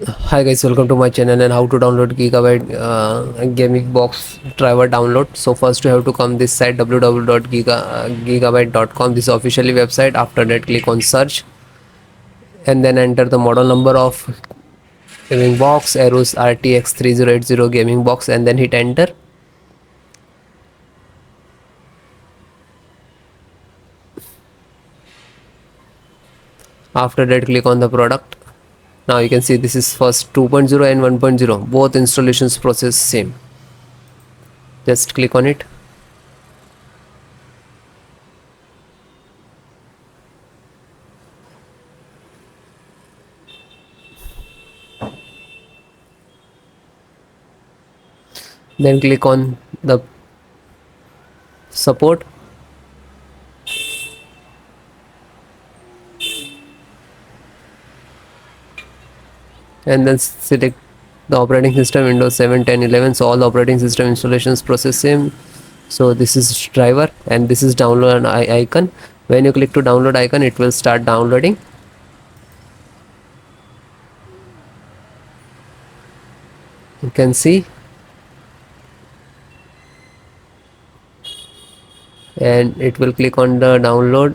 Hi guys, welcome to my channel and how to download Gigabyte gaming box driver download. So first you have to come this site www.gigabyte.com. This is officially website. After that click on search and then enter the model number of gaming box AORUS RTX 3080 gaming box and then hit enter. After that click on the product. Now you can see this is first 2.0 and 1.0, both installations process same. Just click on it. Then click on the support and then select the operating system Windows 7, 10, 11. So all the operating system installations process same. So this is driver and this is download icon. When you click to download icon, it will start downloading. You can see, and it will click on the download.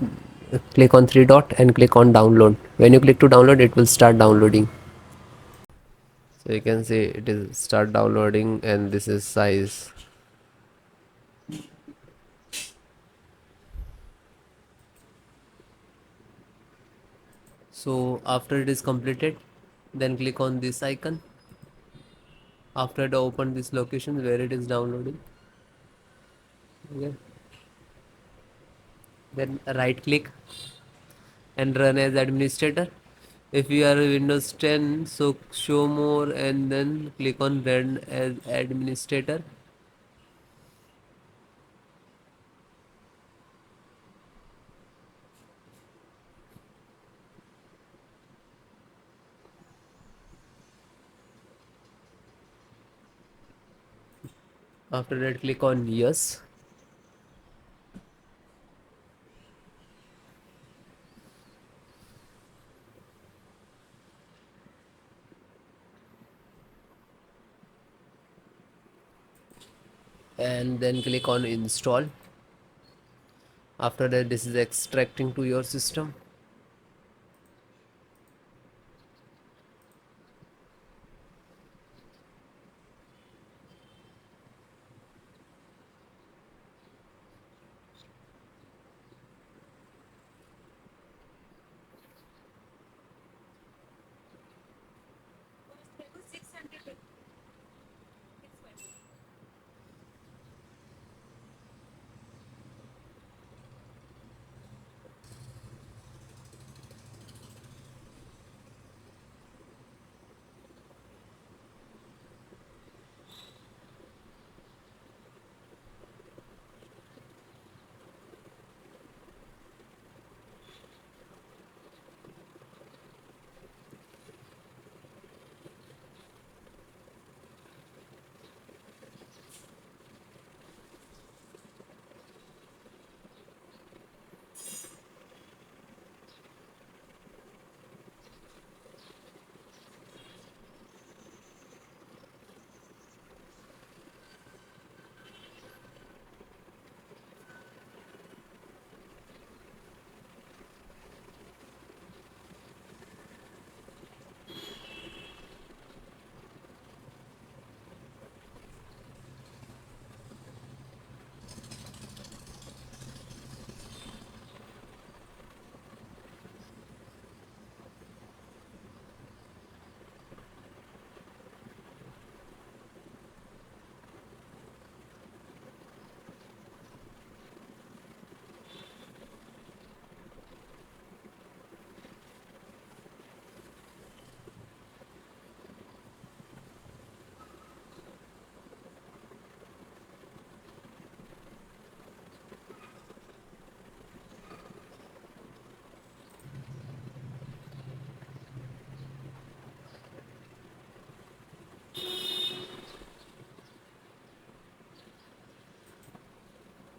Click on three dot and click on download. When you click to download, it will start downloading. So you can see it is start downloading and this is size. So after it is completed, then click on this icon. After the open this location where it is downloading. Okay. Then right click and run as administrator. If you are Windows 10, so show more and then click on run as administrator. After that click on yes. And then click on install. After that this is extracting to your system.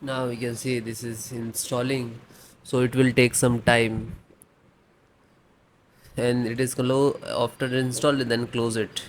Now you can see this is installing, so it will take some time. and it is low after installed, then close it.